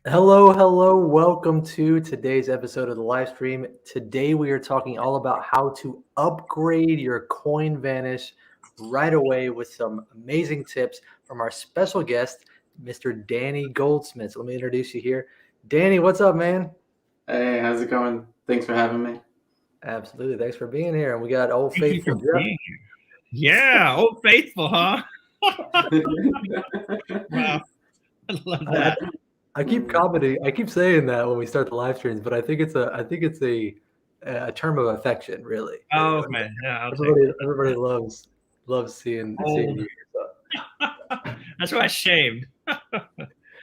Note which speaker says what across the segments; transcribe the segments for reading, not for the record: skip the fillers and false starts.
Speaker 1: Hello, hello. Welcome to today's episode of the live stream. Today we are talking all about how to upgrade your coin vanish right away with some amazing tips from our special guest, Mr. Danny Goldsmith. So let me introduce you here. Danny, what's up, man?
Speaker 2: Hey, how's it going? Thanks for having me.
Speaker 1: Absolutely. Thanks for being here. And we got old
Speaker 3: Thank you
Speaker 1: faithful
Speaker 3: for
Speaker 1: Jeff.
Speaker 3: being here. Yeah, Old Faithful, huh? Wow, I love that.
Speaker 1: I keep commenting. I keep saying that when we start the live streams, but I think it's a term of affection, really.
Speaker 3: Oh, okay, yeah, I'll take
Speaker 1: Everybody loves seeing
Speaker 3: old.
Speaker 1: you. So.
Speaker 3: That's why I shaved.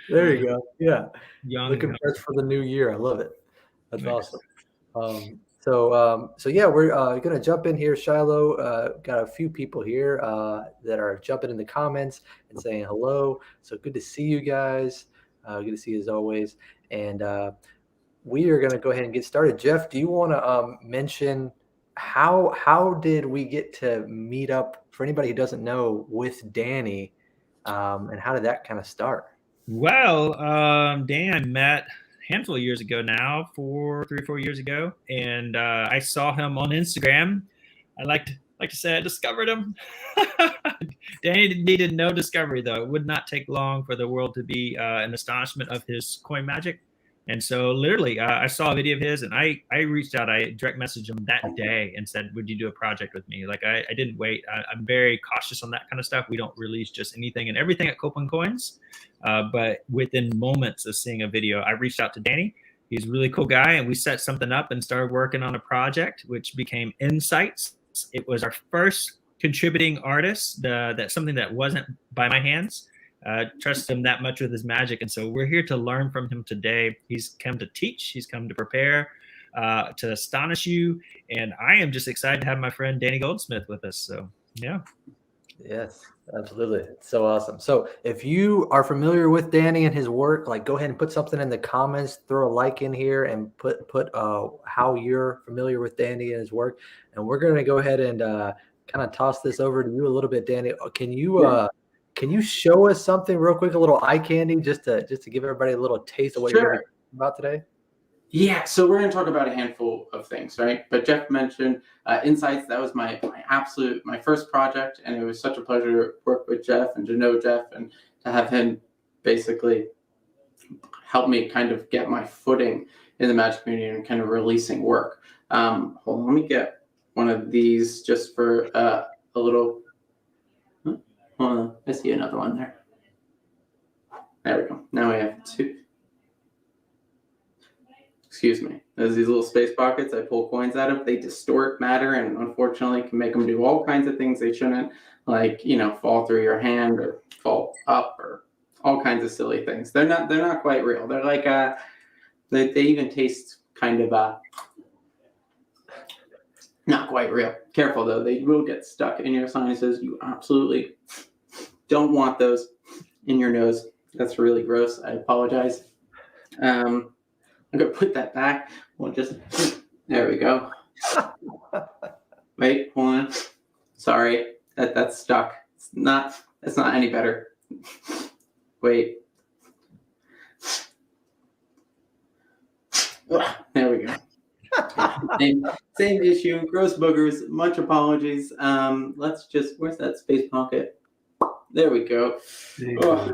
Speaker 1: There you go. Yeah,
Speaker 3: Young.
Speaker 1: looking fresh for the new year. I love it. That's
Speaker 3: Nice.
Speaker 1: awesome. So yeah, we're gonna jump in here. Shiloh got a few people here that are jumping in the comments and saying hello. So good to see you guys. Good to see you as always. And we are gonna go ahead and get started. Jeff, do you want to mention how did we get to meet up? For anybody who doesn't know, with Danny, and how did that kind of start?
Speaker 3: Well, Dan I met a handful of years ago now, 3 or 4 years ago, and I saw him on Instagram. I like to say I discovered him. Danny needed no discovery, though. It would not take long for the world to be in astonishment of his coin magic. And so, literally, I saw a video of his, and I reached out. I direct messaged him that day and said, "Would you do a project with me?" Like I didn't wait. I'm very cautious on that kind of stuff. We don't release just anything and everything at Copeland Coins. But within moments of seeing a video, I reached out to Danny. He's a really cool guy, and we set something up and started working on a project, which became Insights. It was our first contributing artist. That's something that wasn't by my hands. Trust him that much with his magic, and so we're here to learn from him today. He's come to teach. He's come to prepare, to astonish you, and I am just excited to have my friend Danny Goldsmith with us. So yeah.
Speaker 1: Yes, absolutely. It's so awesome. So if you are familiar with Danny and his work, like go ahead and put something in the comments, throw a like in here and put how you're familiar with Danny and his work. And we're going to go ahead and kind of toss this over to you a little bit, Danny. Can you show us something real quick, a little eye candy, just to give everybody a little taste of what you're going to be talking about today?
Speaker 2: Yeah, so we're going to talk about a handful of things, right? But Jeff mentioned Insights. That was my first project, and it was such a pleasure to work with Jeff and to know Jeff and to have him basically help me kind of get my footing in the magic community and kind of releasing work. Hold on, let me get one of these just for a little. Hold on, I see another one there. There we go. Now we have two. Excuse me. There's these little space pockets I pull coins out of. They distort matter and unfortunately can make them do all kinds of things they shouldn't, like, fall through your hand or fall up or all kinds of silly things. They're not quite real. They're like they even taste kind of not quite real. Careful though, they will get stuck in your sinuses. You absolutely don't want those in your nose. That's really gross. I apologize. I'm gonna put that back. There we go. Wait, hold on. Sorry, that's stuck. It's not any better. Wait. There we go. Same issue. Gross boogers. Much apologies. Let's just. Where's that space pocket? There we go.
Speaker 3: Bravo.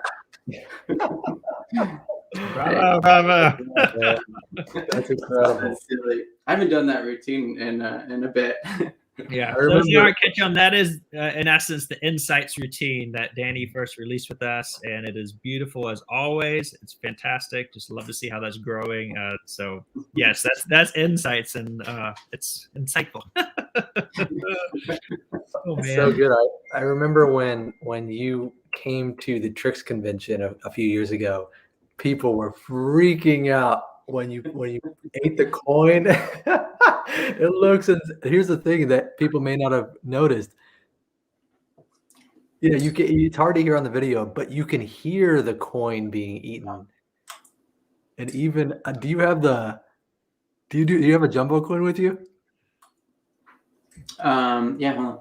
Speaker 1: That's incredible.
Speaker 2: That's silly. I haven't done that routine in a bit.
Speaker 3: Yeah, those who aren't catching on, that is in essence the Insights routine that Danny first released with us, and it is beautiful as always. It's fantastic. Just love to see how that's growing. So yes, that's Insights, and it's insightful.
Speaker 1: Oh, man. So good. I remember when you came to the Tricks convention a few years ago, people were freaking out when you ate the coin. It looks, and here's the thing that people may not have noticed. Yeah, it's hard to hear on the video, but you can hear the coin being eaten. And even do you have a jumbo coin with you?
Speaker 2: Yeah, hold on.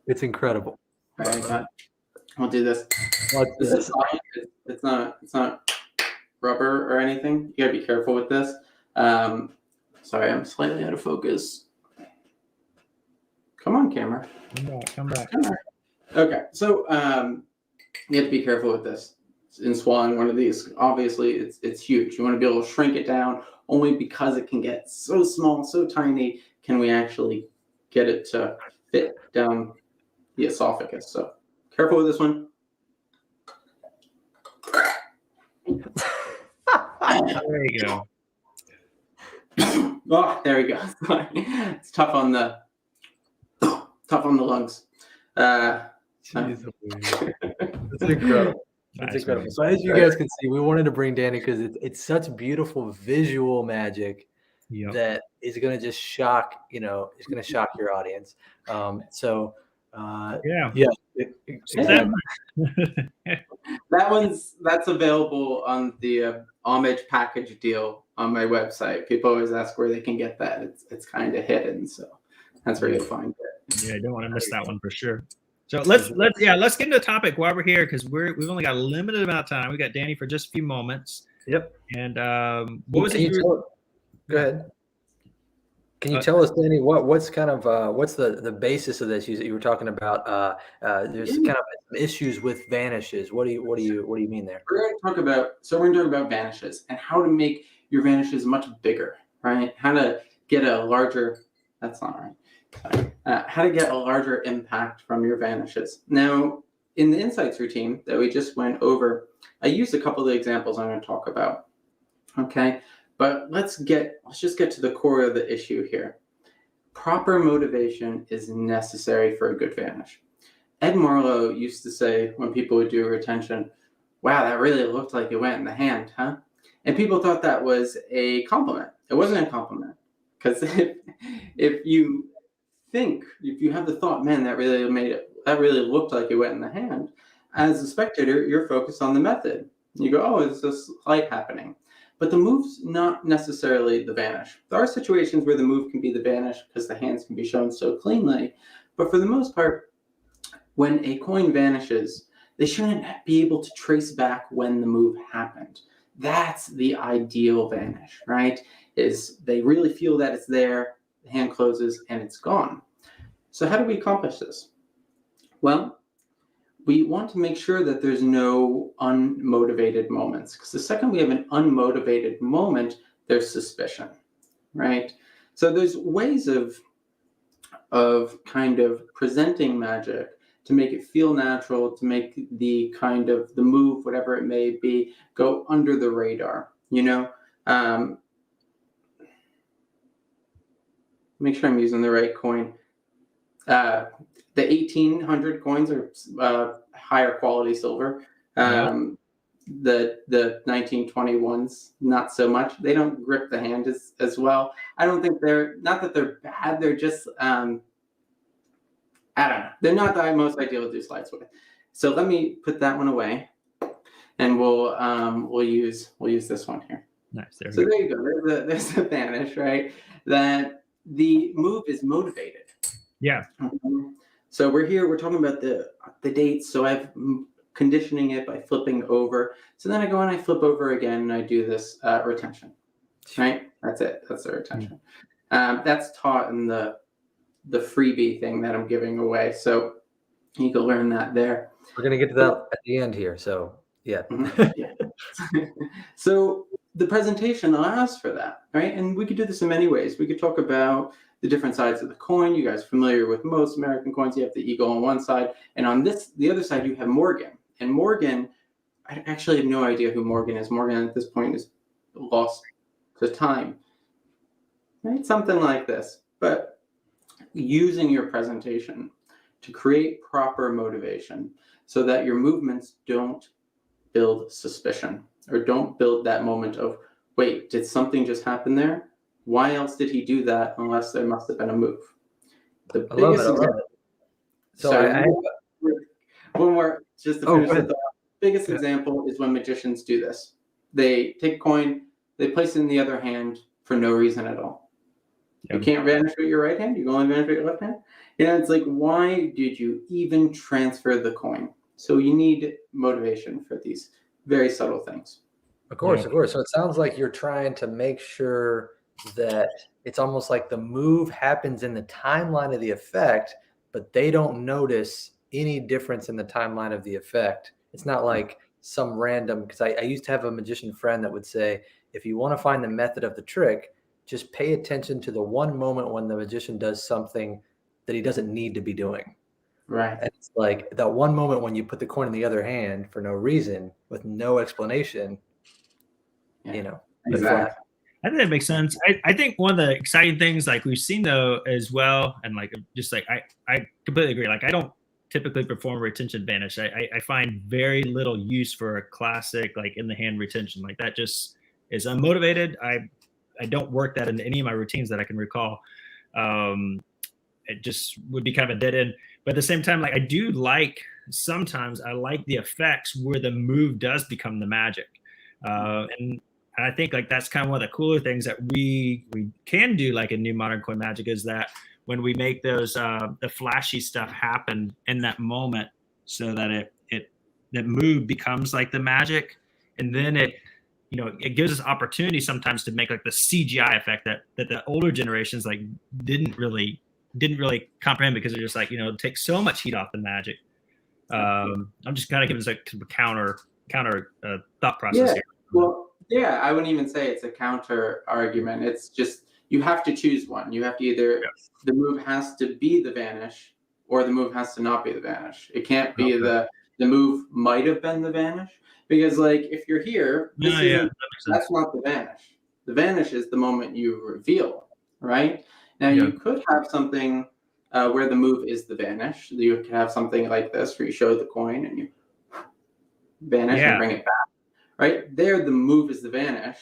Speaker 1: It's incredible.
Speaker 2: All right, I'll do this.
Speaker 1: What's this?
Speaker 2: It's not. rubber or anything. You gotta be careful with this. Sorry, I'm slightly out of focus. Come on, camera.
Speaker 3: Come back.
Speaker 2: Okay, so you have to be careful with this. In swallowing one of these, obviously it's huge. You want to be able to shrink it down. Only because it can get so small, so tiny, can we actually get it to fit down the esophagus. So careful with this one.
Speaker 3: There you go.
Speaker 2: Oh, there we go. It's tough on the lungs.
Speaker 1: Jeez, that's incredible. That's
Speaker 3: Nice,
Speaker 1: incredible.
Speaker 3: man.
Speaker 1: So as you guys can see, we wanted to bring Danny because it's such beautiful visual magic
Speaker 3: Yep.
Speaker 1: that is going to just shock, it's going to shock your audience.
Speaker 3: Yeah.
Speaker 1: Exactly.
Speaker 2: That's available on the homage package deal on my website. People always ask where they can get that. It's kind of hidden, so that's where you'll find it.
Speaker 3: Yeah, I don't want to miss that one for sure. So let's get into the topic while we're here, because we've only got a limited amount of time. We got Danny for just a few moments.
Speaker 1: Yep.
Speaker 3: And what was it?
Speaker 1: Go ahead. Can you tell us, Danny, what's kind of what's the basis of this? You were talking about there's kind of issues with vanishes. What do you mean there?
Speaker 2: We're going to talk about vanishes and how to make your vanishes much bigger, right? How to get a larger. That's not right. How to get a larger impact from your vanishes. Now, in the insights routine that we just went over, I used a couple of the examples I'm going to talk about. Okay, but let's just get to the core of the issue here. Proper motivation is necessary for a good vanish. Ed Marlowe used to say when people would do a retention, "Wow, that really looked like it went in the hand, huh?" And people thought that was a compliment. It wasn't a compliment, because if you have the thought, man, that really looked like it went in the hand, as a spectator, you're focused on the method. You go, oh, it's this light happening. But the move's not necessarily the vanish. There are situations where the move can be the vanish because the hands can be shown so cleanly. But for the most part, when a coin vanishes, they shouldn't be able to trace back when the move happened. That's the ideal vanish, right? Is they really feel that it's there, the hand closes, and it's gone. So how do we accomplish this? Well, we want to make sure that there's no unmotivated moments, because the second we have an unmotivated moment, there's suspicion, right? So there's ways of kind of presenting magic to make it feel natural, to make the kind of the move, whatever it may be, go under the radar, make sure I'm using the right coin. The 1800 coins are higher quality silver. The 1921s, not so much. They don't grip the hand as well. I don't think not that they're bad. They're just, I don't know. They're not the most ideal to do slides with. So let me put that one away, and we'll use this one here.
Speaker 3: Nice.
Speaker 2: There you go. There's the vanish, right? That the move is motivated.
Speaker 3: Yeah.
Speaker 2: So we're talking about the dates. So I'm conditioning it by flipping over. So then I go and I flip over again and I do this retention, right? That's it. That's the retention. That's taught in the freebie thing that I'm giving away. So you can learn that there.
Speaker 1: We're going to get to that at the end here. So yeah.
Speaker 2: Yeah. So the presentation allows for that, right? And we could do this in many ways. We could talk about the different sides of the coin. You guys are familiar with most American coins. You have the eagle on one side, and on the other side, you have Morgan. And Morgan, I actually have no idea who Morgan is. Morgan at this point is lost to time, right? Something like this. But using your presentation to create proper motivation so that your movements don't build suspicion or don't build that moment of, wait, did something just happen there? Why else did he do that unless there must have been a move? The biggest example.
Speaker 1: So
Speaker 2: one more, just to finish the biggest example is when magicians do this. They take a coin, they place it in the other hand for no reason at all. Yep. You can't vanish with your right hand, you can only vanish with your left hand. It's like, why did you even transfer the coin? So you need motivation for these very subtle things.
Speaker 1: Of course, of course. So it sounds like you're trying to make sure that it's almost like the move happens in the timeline of the effect, but they don't notice any difference in the timeline of the effect. It's not like some random, because I used to have a magician friend that would say, if you want to find the method of the trick, just pay attention to the one moment when the magician does something that he doesn't need to be doing.
Speaker 2: Right.
Speaker 1: And it's like that one moment when you put the coin in the other hand for no reason with no explanation,
Speaker 2: Yeah.
Speaker 1: red flag.
Speaker 2: Exactly.
Speaker 3: I think that makes sense. I think one of the exciting things, like we've seen though, as well, and like just like I completely agree. Like I don't typically perform retention vanish. I find very little use for a classic like in the hand retention. Like that just is unmotivated. I don't work that in any of my routines that I can recall. It just would be kind of a dead end. But at the same time, like I do like sometimes I like the effects where the move does become the magic, and I think like that's kind of one of the cooler things that we can do like in New Modern Coin Magic is that when we make those the flashy stuff happen in that moment, so that that move becomes like the magic, and then it gives us opportunity sometimes to make like the CGI effect that the older generations like didn't really comprehend, because they're just like, it takes so much heat off the magic. I'm just kind of giving us a counter thought process here.
Speaker 2: Well, yeah, I wouldn't even say it's a counter argument. It's just you have to choose one. You have to either the move has to be the vanish or the move has to not be the vanish. It can't be the move might have been the vanish, because like if you're here, that's not the vanish. The vanish is the moment you reveal, right? Now you could have something where the move is the vanish. You could have something like this where you show the coin and you vanish and bring it back. Right there, the move is the vanish.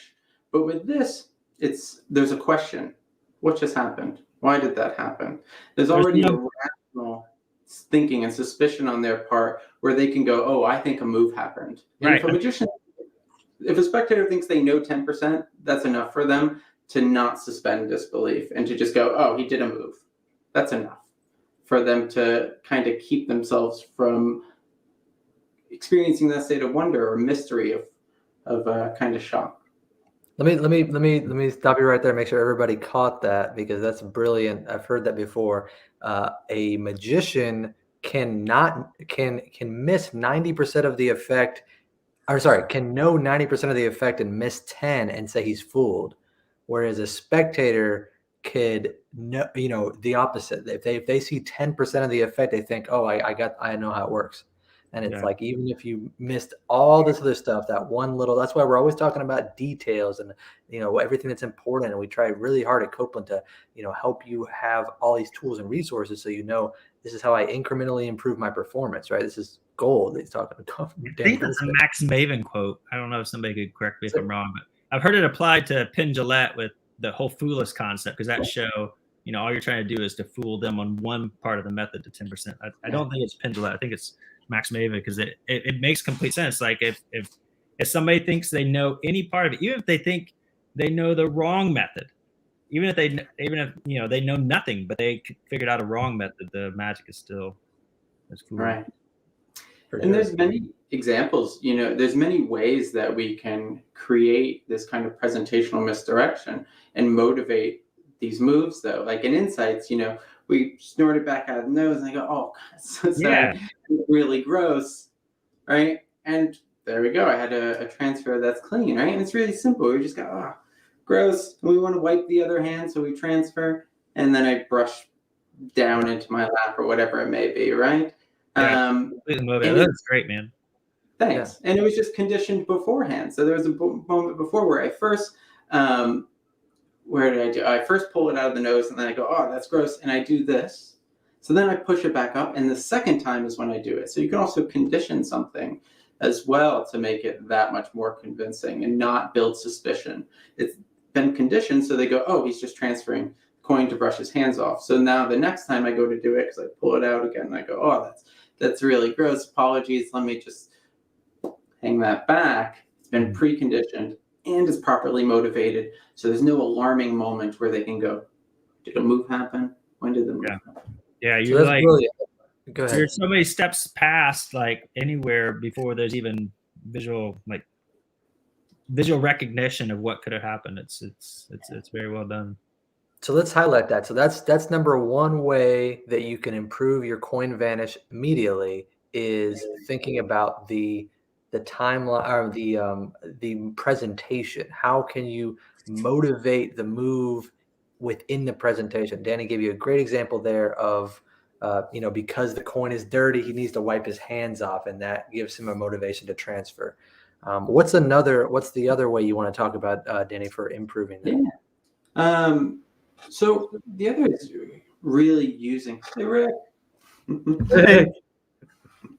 Speaker 2: But with this, there's a question. What just happened? Why did that happen? There's already a rational thinking and suspicion on their part where they can go, oh, I think a move happened. And if a magician, if a spectator thinks they know 10%, that's enough for them to not suspend disbelief and to just go, oh, he did a move. That's enough for them to kind of keep themselves from experiencing that state of wonder or mystery of kind of shock.
Speaker 1: Let me stop you right there. Make sure everybody caught that, because that's brilliant. I've heard that before. A magician can miss 90% of the effect. Or sorry, can know 90% of the effect and miss 10 and say he's fooled, whereas a spectator could know, the opposite. If they see 10% of the effect, they think, oh, I know how it works. And it's like, even if you missed all this other stuff, that one little, that's why we're always talking about details and, everything that's important. And we try really hard at Copeland to, help you have all these tools and resources. So, this is how I incrementally improve my performance, right? This is gold. He's talking about.
Speaker 3: I think that's a Max Maven quote. I don't know if somebody could correct me if I'm wrong, but I've heard it applied to Penn Jillette with the whole foolish concept, because that show, all you're trying to do is to fool them on one part of the method to 10%. I don't think it's Penn Jillette. I think it's Max Maven, because it makes complete sense. Like if somebody thinks they know any part of it, even if they think they know the wrong method, even if they know nothing, but they figured out a wrong method, the magic is still as cool.
Speaker 2: Right. And there's many examples, there's many ways that we can create this kind of presentational misdirection and motivate these moves, though. Like in Insights, we snort it back out of the nose and I go, oh, God, so sad. It's really gross, right? And there we go. I had a transfer that's clean, right? And it's really simple. We just go, oh, gross. And we want to wipe the other hand, so we transfer, and then I brush down into my lap or whatever it may be, right?
Speaker 3: That's great, man.
Speaker 2: Thanks. And it was just conditioned beforehand. So there was a moment before where I first, where did I do? I first pull it out of the nose and then I go, oh, that's gross. And I do this. So then I push it back up. And the second time is when I do it. So you can also condition something as well to make it that much more convincing and not build suspicion. It's been conditioned. So they go, oh, he's just transferring coin to brush his hands off. So now the next time I go to do it, because I pull it out again and I go, oh, that's really gross. Apologies. Let me just hang that back. It's been preconditioned and is properly motivated. So there's no alarming moment where they can go, did a move happen? When did the move happen?
Speaker 3: Yeah, you're like, go ahead. There's so many steps past like anywhere before there's even visual, like visual recognition of what could have happened. It's very well done.
Speaker 1: So let's highlight that. So that's number one way that you can improve your coin vanish immediately is thinking about the timeline or the presentation. How can you motivate the move within the presentation? Danny gave you a great example there of because the coin is dirty, he needs to wipe his hands off, and that gives him a motivation to transfer. What's the other way you want to talk about, Danny, for improving that?
Speaker 2: Yeah. So the other is really using. Hey, Rick. The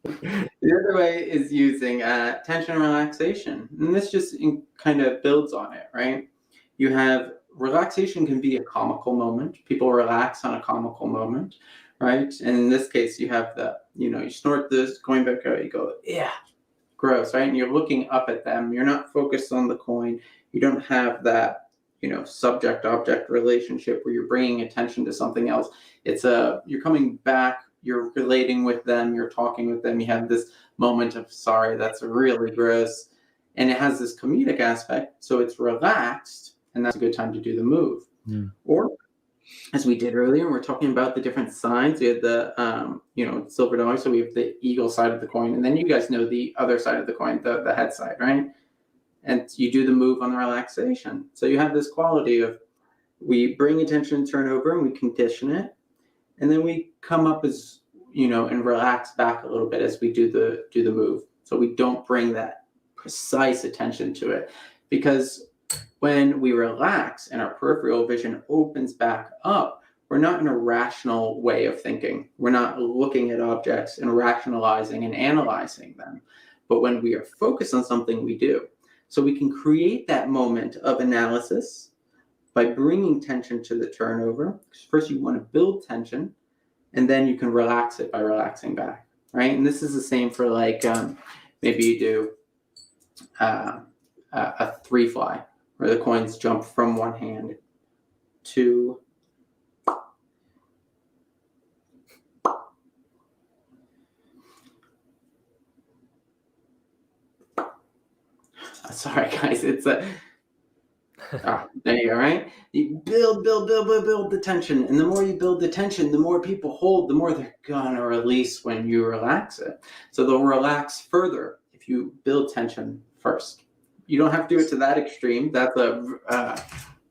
Speaker 2: other way is using tension and relaxation, and this just kind of builds on it, right? You have relaxation can be a comical moment. People relax on a comical moment, right? And in this case, you have you snort this, going back out, you go, yeah, gross, right? And you're looking up at them. You're not focused on the coin. You don't have that subject-object relationship where you're bringing attention to something else. You're coming back, you're relating with them, you're talking with them, you have this moment of, sorry, that's really gross. And it has this comedic aspect, so it's relaxed, and that's a good time to do the move. Or, as we did earlier, we're talking about the different sides. We had the, silver dollar, so we have the eagle side of the coin, and then you guys know the other side of the coin, the head side, right? And you do the move on the relaxation. So you have this quality of we bring attention and turn over and we condition it. And then we come up as, and relax back a little bit as we do the move. So we don't bring that precise attention to it. Because when we relax and our peripheral vision opens back up, we're not in a rational way of thinking. We're not looking at objects and rationalizing and analyzing them. But when we are focused on something, we do. So we can create that moment of analysis by bringing tension to the turnover. First, you want to build tension, and then you can relax it by relaxing back, right? And this is the same for maybe you do a three fly, where the coins jump from one hand to sorry, guys. It's there you go, right? You build the tension. And the more you build the tension, the more people hold, the more they're going to release when you relax it. So they'll relax further if you build tension first. You don't have to do it to that extreme. That's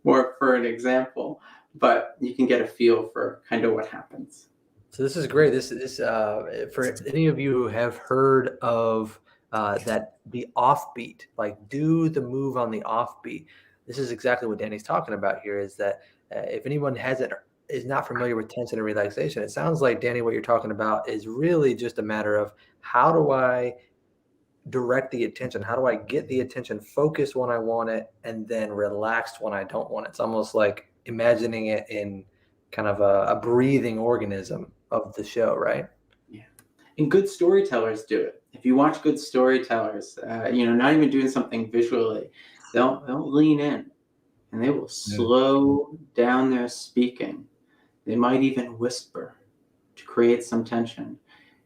Speaker 2: more for an example. But you can get a feel for kind of what happens.
Speaker 1: So this is great. This for any of you who have heard of that the offbeat, like do the move on the offbeat. This is exactly what Danny's talking about here. Is that if anyone is not familiar with tension and relaxation, it sounds like, Danny, what you're talking about is really just a matter of how do I direct the attention? How do I get the attention focused when I want it and then relaxed when I don't want it? It's almost like imagining it in kind of a breathing organism of the show, right?
Speaker 2: Yeah. And good storytellers do it. If you watch good storytellers, not even doing something visually, they'll lean in and they will slow down their speaking. They might even whisper to create some tension.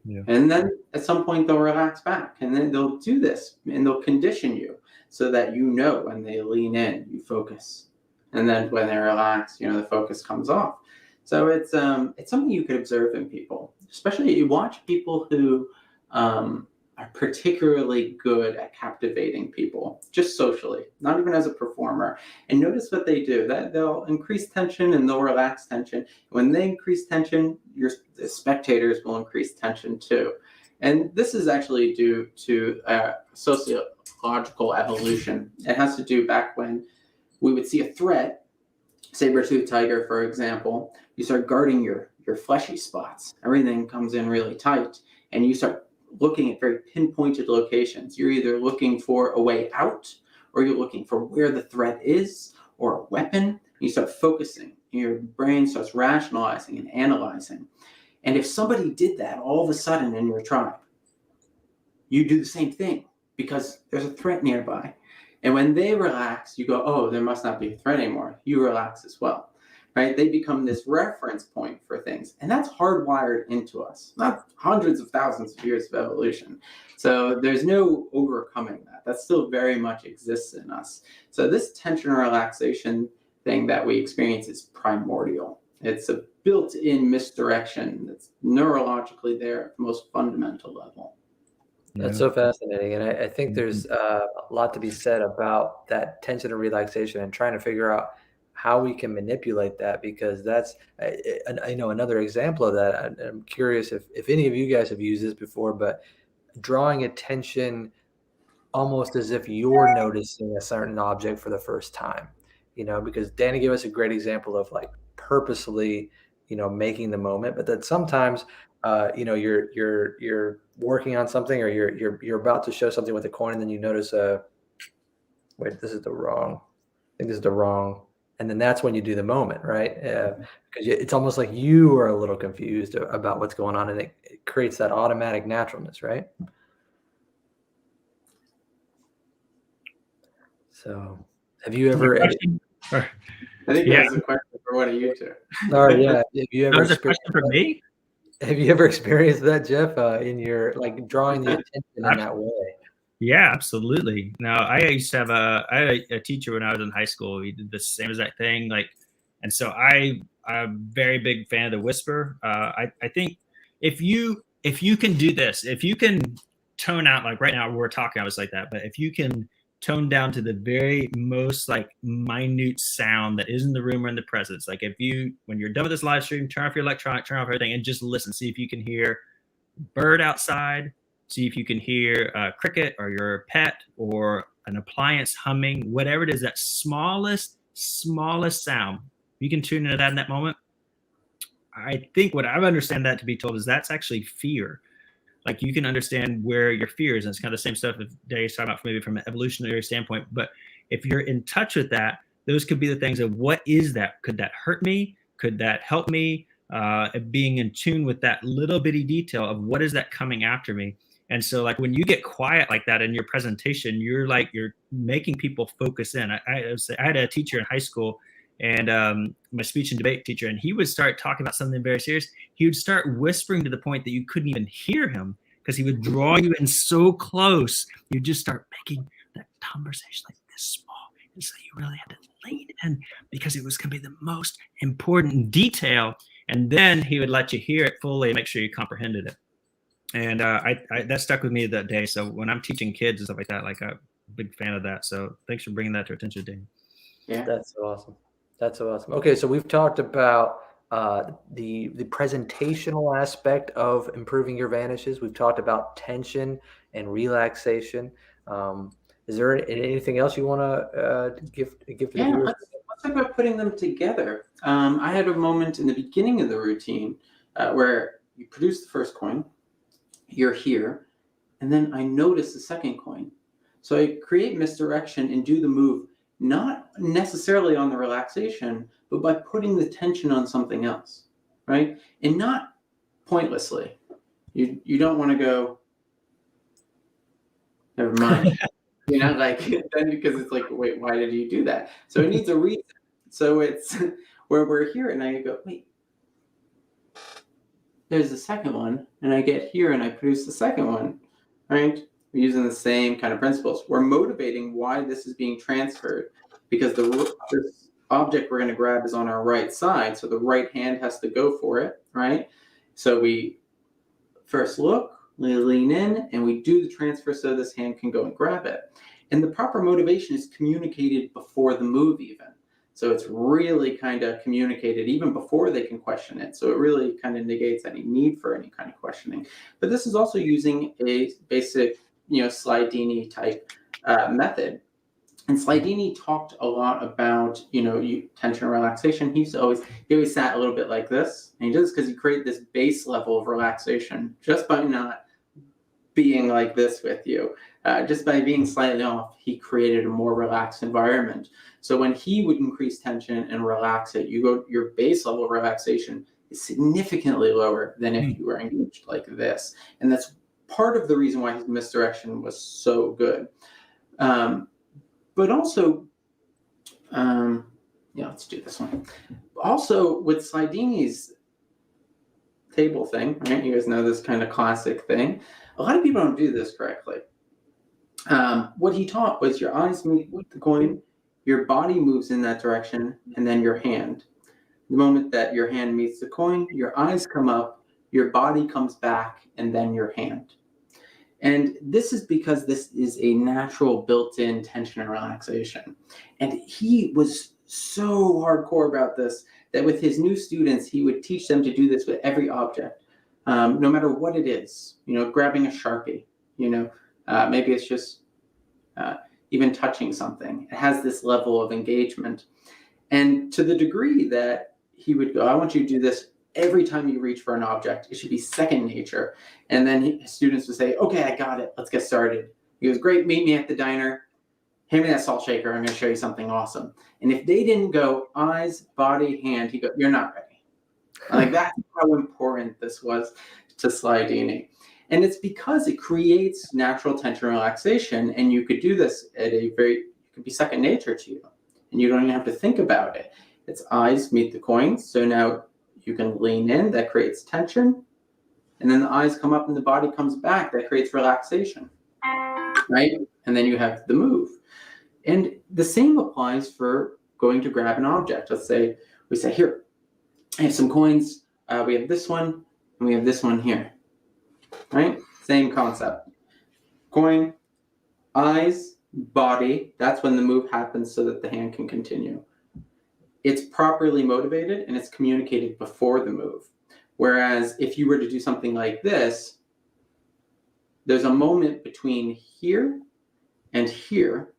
Speaker 2: Yeah. And then at some point they'll relax back, and then they'll do this and they'll condition you so that when they lean in, you focus. And then when they relax, the focus comes off. So it's something you could observe in people, especially you watch people who are particularly good at captivating people, just socially, not even as a performer. And notice what they do. That they'll increase tension and they'll relax tension. When they increase tension, the spectators will increase tension too. And this is actually due to sociological evolution. It has to do back when we would see a threat, saber-toothed tiger, for example. You start guarding your fleshy spots. Everything comes in really tight, and you start looking at very pinpointed locations. You're either looking for a way out, or you're looking for where the threat is, or a weapon. You start focusing. Your brain starts rationalizing and analyzing. And if somebody did that all of a sudden in your tribe, you do the same thing because there's a threat nearby. And when they relax, you go, oh, there must not be a threat anymore. You relax as well. right? They become this reference point for things. And that's hardwired into us, not hundreds of thousands of years of evolution. So there's no overcoming that. That still very much exists in us. So this tension and relaxation thing that we experience is primordial. It's a built-in misdirection that's neurologically there at the most fundamental level.
Speaker 1: That's so fascinating. And I think there's a lot to be said about that tension and relaxation and trying to figure out how we can manipulate that, because that's, I know another example of that. I'm curious if any of you guys have used this before, but drawing attention almost as if you're noticing a certain object for the first time, because Danny gave us a great example of like purposely, making the moment, but that sometimes, you're working on something, or you're about to show something with a coin, and then you notice wait, this is the wrong, I think this is the wrong, and then that's when you do the moment, right? Because it's almost like you are a little confused about what's going on, and it creates that automatic naturalness, right? So, have you ever?
Speaker 2: I think that was a question for one of you two.
Speaker 1: Yeah. Have you ever?
Speaker 3: That was a question for me.
Speaker 1: Have you ever experienced that, Jeff, in your like drawing the attention in that way?
Speaker 3: Yeah, absolutely. No, I used to have I had a teacher when I was in high school. He did the same exact thing. And so I'm a very big fan of the whisper. I think if you can do this, if you can tone out, like right now we're talking, I was like that, but if you can tone down to the very most like minute sound that is in the room or in the presence, like when you're done with this live stream, turn off your electronic, turn off everything, and just listen. See if you can hear bird outside. See if you can hear a cricket or your pet or an appliance humming, whatever it is, that smallest sound. You can tune into that in that moment. I think what I understand that to be told is that's actually fear. Like you can understand where your fear is, and it's kind of the same stuff that Dave's talking about, maybe from an evolutionary standpoint. But if you're in touch with that, those could be the things of what is that? Could that hurt me? Could that help me? Being in tune with that little bitty detail of what is that coming after me. And so like when you get quiet like that in your presentation, you're making people focus in. I had a teacher in high school, and my speech and debate teacher, and he would start talking about something very serious. He would start whispering to the point that you couldn't even hear him, because he would draw you in so close. You just start making that conversation like this small. And so you really had to lean in, because it was going to be the most important detail. And then he would let you hear it fully and make sure you comprehended it. And that stuck with me that day. So when I'm teaching kids and stuff like that, like I'm a big fan of that. So thanks for bringing that to attention, Dan.
Speaker 2: Yeah,
Speaker 1: that's so awesome. That's so awesome. Okay, so we've talked about the presentational aspect of improving your vanishes. We've talked about tension and relaxation. Is there anything else you want to give to the viewers?
Speaker 2: Let's talk about putting them together. I had a moment in the beginning of the routine where you produce the first coin, you're here, and then I notice the second coin. So I create misdirection and do the move, not necessarily on the relaxation, but by putting the tension on something else, right? And not pointlessly. You don't want to go, never mind. Then because it's like, wait, why did you do that? So it needs a reason. So it's where we're here, and I go, wait, there's the second one, and I get here and I produce the second one, right? We're using the same kind of principles. We're motivating why this is being transferred, because this object we're going to grab is on our right side, so the right hand has to go for it, right? So we first look, we lean in, and we do the transfer so this hand can go and grab it. And the proper motivation is communicated before the move even. So it's really kind of communicated even before they can question it. So it really kind of negates any need for any kind of questioning. But this is also using a basic, Slidini type method. And Slidini talked a lot about, tension and relaxation. He always sat a little bit like this. And he does this because he created this base level of relaxation just by not being like this with you. Just by being slightly off, he created a more relaxed environment. So when he would increase tension and relax it, your base level of relaxation is significantly lower than if you were engaged like this. And that's part of the reason why his misdirection was so good. But also, Yeah, let's do this one. Also, with Slidini's table thing, right? You guys know this kind of classic thing. A lot of people don't do this correctly. What he taught was your eyes meet with the coin, your body moves in that direction, and then your hand. The moment that your hand meets the coin, your eyes come up, your body comes back, and then your hand. And this is because this is a natural built-in tension and relaxation. And he was so hardcore about this that with his new students, he would teach them to do this with every object, no matter what it is. You know, grabbing a Sharpie, you know, maybe it's just even touching something. It has this level of engagement. And to the degree that he would go, I want you to do this every time you reach for an object. It should be second nature. And then his students would say, okay, I got it. Let's get started. He goes, great, meet me at the diner. Hand me that salt shaker. I'm going to show you something awesome. And if they didn't go eyes, body, hand, he goes, you're not ready. Like, that's how important this was to Slidini. And it's because it creates natural tension and relaxation. And you could do this at it could be second nature to you. And you don't even have to think about it. It's eyes meet the coins. So now you can lean in, that creates tension. And then the eyes come up and the body comes back, that creates relaxation, right? And then you have the move. And the same applies for going to grab an object. Let's say we say, here, I have some coins. We have this one and we have this one here, right? Same concept. Coin, eyes, body, that's when the move happens so that the hand can continue. It's properly motivated and it's communicated before the move. Whereas if you were to do something like this, there's a moment between here and here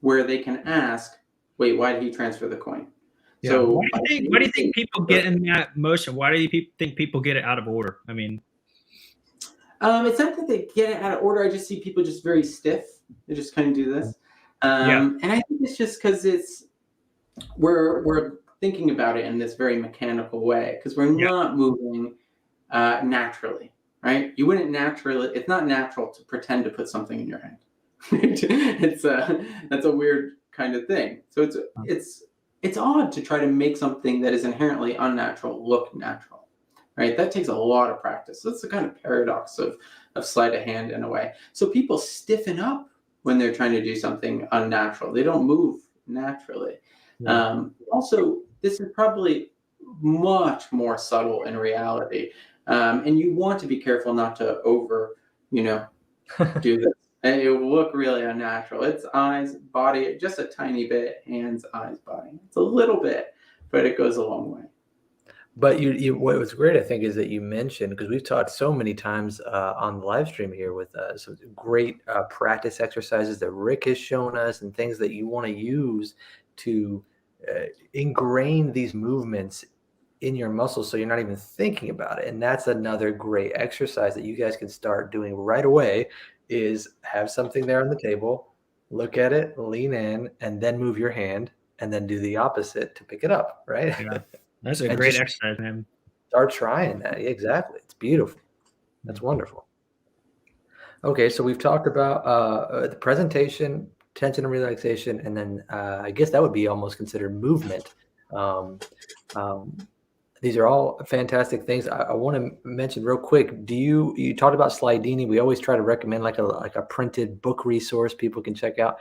Speaker 2: where they can ask, wait, why did he transfer the coin?
Speaker 3: Yeah.
Speaker 2: So
Speaker 3: why do you think people get in that motion? Why do you think people get it out of order? I mean,
Speaker 2: it's not that they get it out of order. I just see people just very stiff. They just kind of do this. And I think it's just because we're thinking about it in this very mechanical way because we're not moving naturally, right? You wouldn't naturally. It's not natural to pretend to put something in your hand. That's a weird kind of thing. So it's odd to try to make something that is inherently unnatural look natural, right? That takes a lot of practice. That's the kind of paradox of sleight of hand in a way. So people stiffen up when they're trying to do something unnatural. They don't move naturally. Also, this is probably much more subtle in reality. And you want to be careful not to do this. And it will look really unnatural. It's eyes, body, just a tiny bit, hands, eyes, body. It's a little bit, but it goes a long way.
Speaker 1: But what was great, I think, is that you mentioned, because we've talked so many times on the live stream here with some great practice exercises that Rick has shown us and things that you want to use to ingrain these movements in your muscles so you're not even thinking about it. And that's another great exercise that you guys can start doing right away is have something there on the table, look at it, lean in, and then move your hand and then do the opposite to pick it up, right?
Speaker 3: Yeah. That's a great exercise, man.
Speaker 1: Start trying that. Yeah, exactly. It's beautiful. That's wonderful. Okay, so we've talked about the presentation, tension and relaxation, and then I guess that would be almost considered movement. These are all fantastic things. I want to mention real quick. You talked about Slidini. We always try to recommend like a printed book resource people can check out.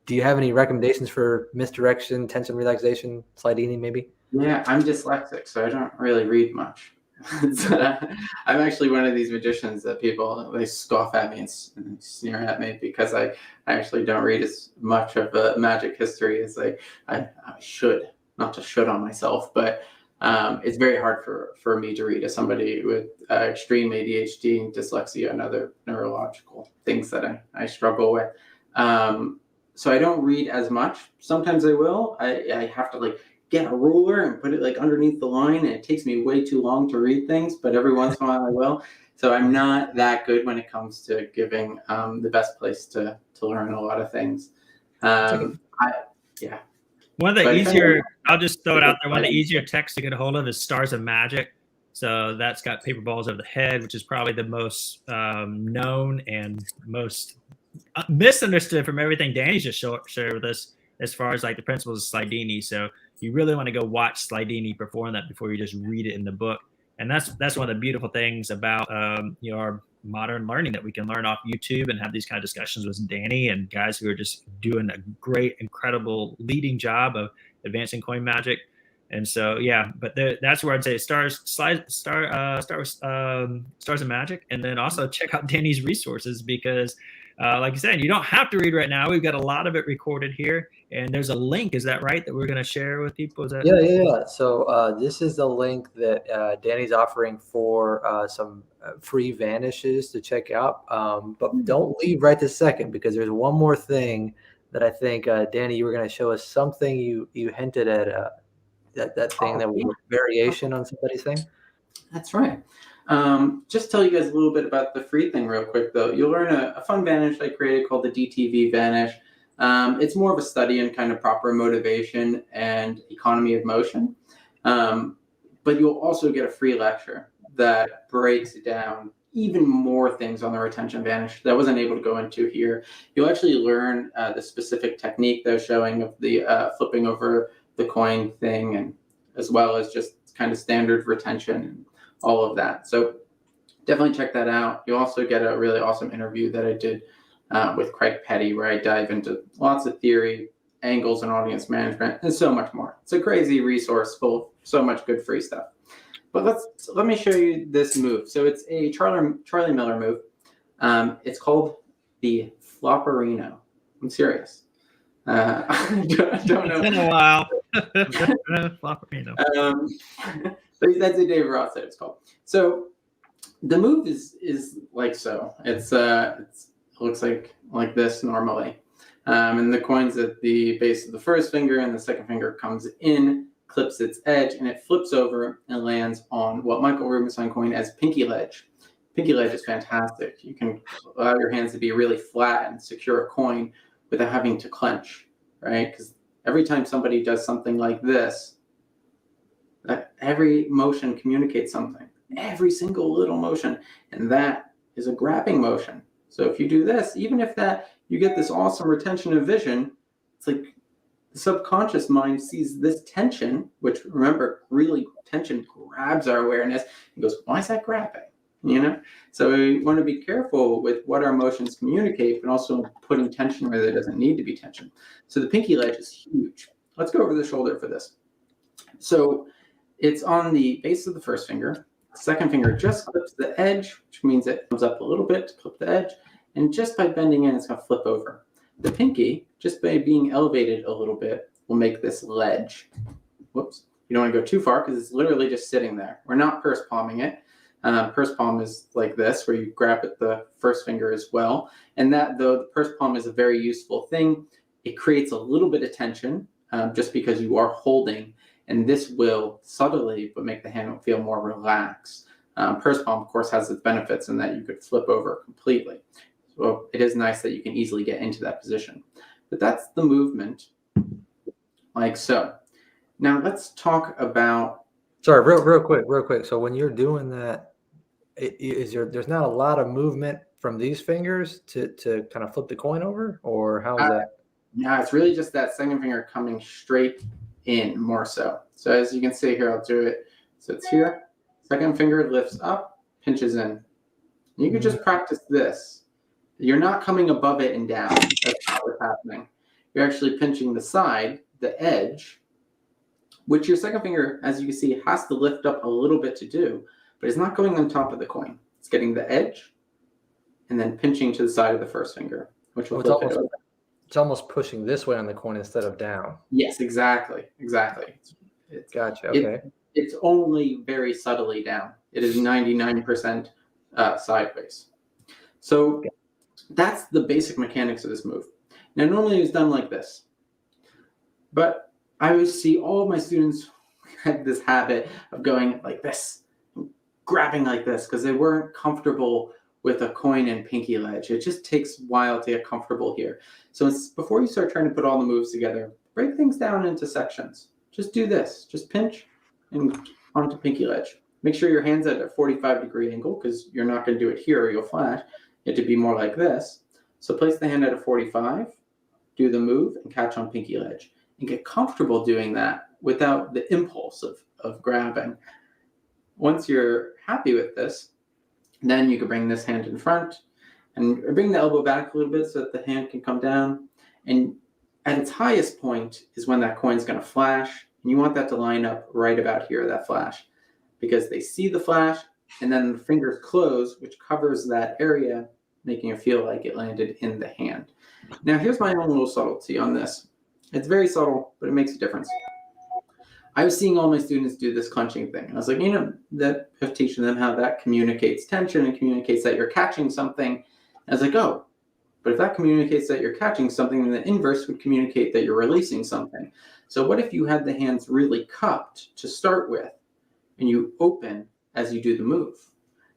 Speaker 1: Do you have any recommendations for misdirection, tension, relaxation, Slidini maybe?
Speaker 2: Yeah, I'm dyslexic, so I don't really read much. I'm actually one of these magicians that they scoff at me and sneer at me because I actually don't read as much of magic history as I should. Not to should on myself, but it's very hard for me to read as somebody with extreme ADHD, dyslexia, and other neurological things that I struggle with. So I don't read as much. Sometimes I will. I have to get a ruler and put it underneath the line, and it takes me way too long to read things, but every once in a while I will. So I'm not that good when it comes to giving the best place to learn a lot of things.
Speaker 3: One of the easier, I'll just throw it out there, one of the easier texts to get a hold of is Stars of Magic. So that's got paper balls over the head, which is probably the most known and most misunderstood from everything Danny's just shared with us. as far as like the principles of Slidini. So you really want to go watch Slidini perform that before you just read it in the book. And that's one of the beautiful things about our modern learning, that we can learn off YouTube and have these kind of discussions with Danny and guys who are just doing a great, incredible leading job of advancing coin magic. And so, yeah, but that's where I'd say start with Stars and Magic, and then also check out Danny's resources, because like I said, you don't have to read right now. We've got a lot of it recorded here, and there's a link. Is that right? That we're going to share with people? Is that
Speaker 1: Yeah. So this is the link that Danny's offering for some free vanishes to check out. But don't leave right this second, because there's one more thing that I think, Danny, you were going to show us something you hinted at, that thing that was a variation on somebody's thing.
Speaker 2: That's right. Just tell you guys a little bit about the free thing real quick, though. You'll learn a fun vanish I created called the DTV vanish. It's more of a study in kind of proper motivation and economy of motion. But you'll also get a free lecture that breaks down even more things on the retention vanish that I wasn't able to go into here. You'll actually learn the specific technique that I was showing of the flipping over the coin thing, and as well as just kind of standard retention and all of that. So definitely check that out. You'll also get a really awesome interview that I did with Craig Petty, where I dive into lots of theory, angles, and audience management, and so much more. It's a crazy resource full of so much good free stuff. But let me show you this move. So it's a Charlie Miller move. It's called the Flopperino. I'm serious. I don't know.
Speaker 3: It's been a while. Flopperino.
Speaker 2: But that's what Dave Ross said it's called. So the move is like so. It looks like this normally. And the coin's at the base of the first finger, and the second finger comes in, clips its edge, and it flips over and lands on what Michael Rubenstein coined as pinky ledge. Pinky ledge is fantastic. You can allow your hands to be really flat and secure a coin without having to clench, right? Because every time somebody does something like this, that every motion communicates something, every single little motion, and that is a grabbing motion. So if you do this, even if that you get this awesome retention of vision, it's like the subconscious mind sees this tension, which, remember, really tension grabs our awareness and goes, why is that grabbing? So we want to be careful with what our emotions communicate, but also putting tension where there doesn't need to be tension. So the pinky ledge is huge. Let's go over the shoulder for this. So it's on the base of the first finger. The second finger just clips the edge, which means it comes up a little bit to clip the edge. And just by bending in, it's going to flip over. The pinky, just by being elevated a little bit, will make this ledge. Whoops. You don't want to go too far, because it's literally just sitting there. We're not purse palming it. Purse palm is like this, where you grab at the first finger as well. And that, though the purse palm is a very useful thing, it creates a little bit of tension just because you are holding. And this will subtly but make the hand feel more relaxed. Purse palm, of course, has its benefits in that you could flip over completely. So it is nice that you can easily get into that position. But that's the movement, like so. Now let's talk about...
Speaker 1: Sorry, real quick. So when you're doing that, there's not a lot of movement from these fingers to kind of flip the coin over, or how is that?
Speaker 2: Yeah, it's really just that second finger coming straight in more so. So as you can see here, I'll do it. So it's here. Second finger lifts up, pinches in. You can just practice this. You're not coming above it and down. That's not what's happening. You're actually pinching the side, the edge, which your second finger, as you can see, has to lift up a little bit to do, but it's not going on top of the coin. It's getting the edge and then pinching to the side of the first finger, which will flip it over.
Speaker 1: It's almost pushing this way on the coin instead of down.
Speaker 2: Yes, exactly.
Speaker 1: Gotcha. Okay.
Speaker 2: It's only very subtly down. It is 99% sideways. So that's the basic mechanics of this move. Now, normally it's done like this, but I would see all of my students had this habit of going like this, grabbing like this, because they weren't comfortable with a coin and pinky ledge. It just takes a while to get comfortable here. So before you start trying to put all the moves together, break things down into sections. Just do this. Just pinch and onto pinky ledge. Make sure your hand's at a 45-degree angle, because you're not going to do it here or you'll flash. You have to be more like this. So place the hand at a 45, do the move and catch on pinky ledge, and get comfortable doing that without the impulse of grabbing. Once you're happy with this, then you can bring this hand in front and bring the elbow back a little bit so that the hand can come down. And at its highest point is when that coin's going to flash. And you want that to line up right about here, that flash, because they see the flash and then the fingers close, which covers that area, making it feel like it landed in the hand. Now, here's my own little subtlety on this. It's very subtle, but it makes a difference. I was seeing all my students do this clenching thing. And I was like, that of teaching them how that communicates tension and communicates that you're catching something. And I was like, oh, but if that communicates that you're catching something, then the inverse would communicate that you're releasing something. So what if you had the hands really cupped to start with, and you open as you do the move?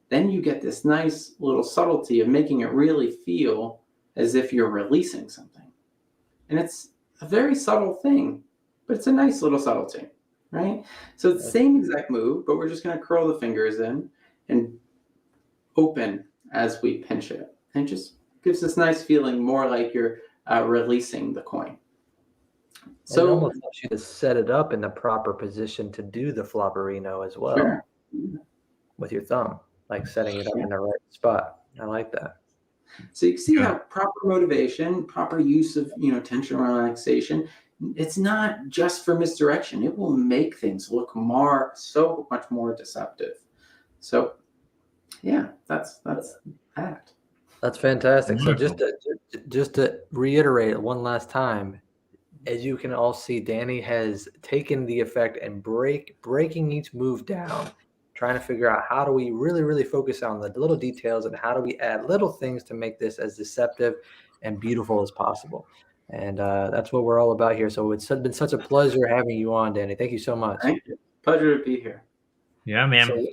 Speaker 2: Then you get this nice little subtlety of making it really feel as if you're releasing something. And it's a very subtle thing, but it's a nice little subtlety, right? So it's the same exact move, but we're just going to curl the fingers in and open as we pinch it. And it just gives this nice feeling, more like you're releasing the coin.
Speaker 1: So it almost helps you to set it up in the proper position to do the flopperino as well.
Speaker 2: Sure.
Speaker 1: With your thumb, like setting it up in the right spot. I like that.
Speaker 2: So you can see how proper motivation, proper use of tension and relaxation, it's not just for misdirection. It will make things look so much more deceptive. So yeah, that's that.
Speaker 1: That's fantastic. So just to reiterate one last time, as you can all see, Danny has taken the effect and breaking each move down, trying to figure out how do we really, really focus on the little details and how do we add little things to make this as deceptive and beautiful as possible. And that's what we're all about here. So it's been such a pleasure having you on, Danny. Thank you so much.
Speaker 2: Thank you. Pleasure to be here.
Speaker 3: Yeah, man.
Speaker 1: So,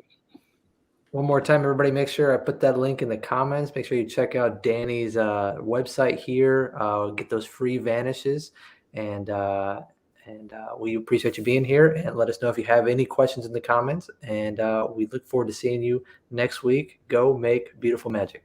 Speaker 1: one more time, everybody, make sure I put that link in the comments. Make sure you check out Danny's website here. Get those free vanishes. And we appreciate you being here. And let us know if you have any questions in the comments. And we look forward to seeing you next week. Go make beautiful magic.